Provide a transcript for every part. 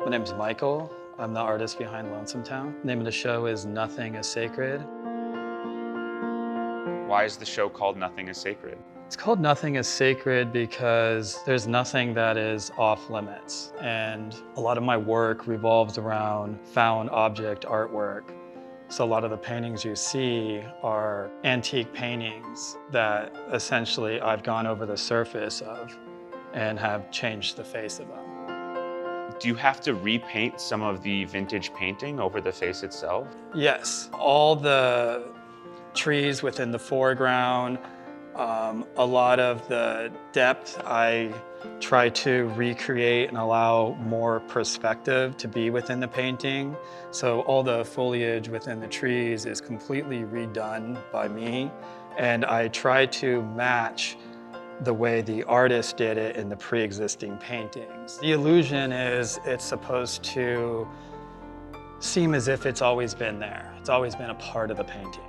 My name is Micheal. I'm the artist behind Lonesome Town. The name of the show is Nothing is Sacred. Why is the show called Nothing is Sacred? It's called Nothing is Sacred because there's nothing that is off limits. And a lot of my work revolves around found object artwork. So a lot of the paintings you see are antique paintings that essentially I've gone over the surface of and have changed the face of them. Do you have to repaint some of the vintage painting over the face itself? Yes, all the trees within the foreground, a lot of the depth I try to recreate and allow more perspective to be within the painting. So all the foliage within the trees is completely redone by me, and I try to match the way the artist did it in the pre-existing paintings. The illusion is it's supposed to seem as if it's always been there. It's always been a part of the painting.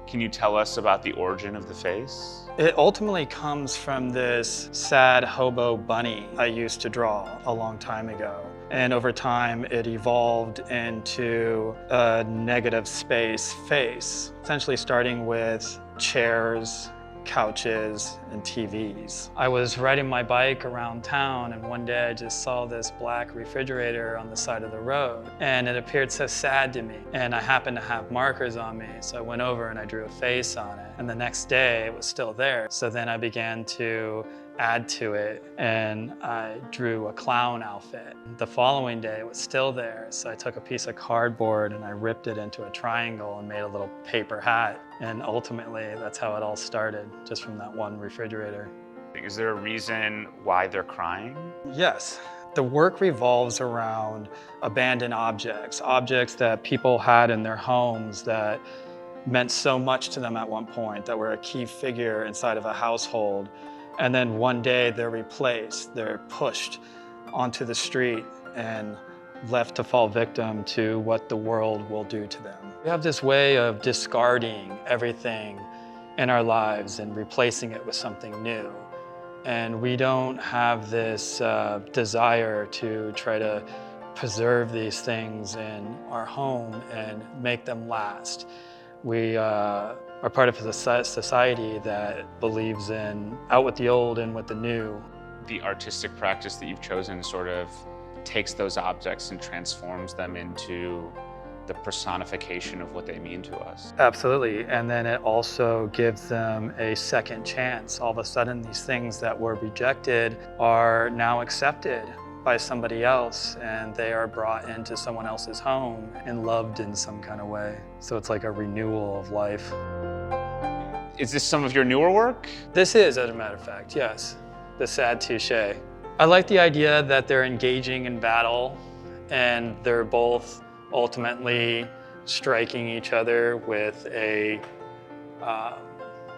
Can you tell us about the origin of the face? It ultimately comes from this sad hobo bunny I used to draw a long time ago. And over time, it evolved into a negative space face, essentially starting with chairs, couches, and TVs. I was riding my bike around town, and one day I just saw this black refrigerator on the side of the road, and it appeared so sad to me. And I happened to have markers on me, so I went over and I drew a face on it. And the next day it was still there. So then I began to add to it, and I drew a clown outfit. The following day it was still there, so I took a piece of cardboard and I ripped it into a triangle and made a little paper hat. And ultimately that's how it all started, just from that one refrigerator. Is there a reason why they're crying? Yes. The work revolves around abandoned objects, objects that people had in their homes that meant so much to them at one point, that were a key figure inside of a household. And then one day they're replaced, they're pushed onto the street and left to fall victim to what the world will do to them. We have this way of discarding everything in our lives and replacing it with something new. And we don't have this desire to try to preserve these things in our home and make them last. We are part of a society that believes in out with the old and with the new. The artistic practice that you've chosen sort of takes those objects and transforms them into the personification of what they mean to us. Absolutely, and then it also gives them a second chance. All of a sudden, these things that were rejected are now accepted by somebody else, and they are brought into someone else's home and loved in some kind of way. So it's like a renewal of life. Is this some of your newer work? This is, as a matter of fact, yes. The sad touche. I like the idea that they're engaging in battle and they're both ultimately striking each other with a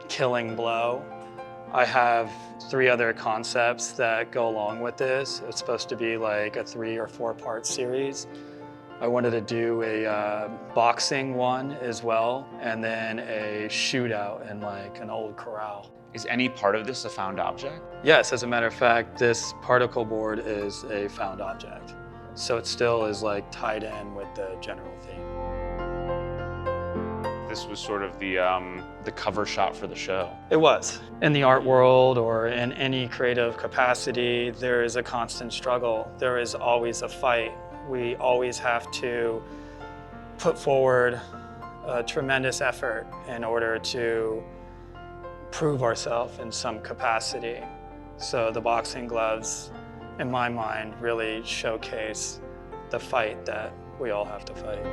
killing blow. I have 3 other concepts that go along with this. It's supposed to be like a 3 or 4 part series. I wanted to do a boxing one as well, and then a shootout in like an old corral. Is any part of this a found object? Yes, as a matter of fact, this particle board is a found object. So it still is like tied in with the general theme. This was sort of the cover shot for the show. It was. In the art world or in any creative capacity, there is a constant struggle. There is always a fight. We always have to put forward a tremendous effort in order to prove ourselves in some capacity. So the boxing gloves, in my mind, really showcase the fight that we all have to fight.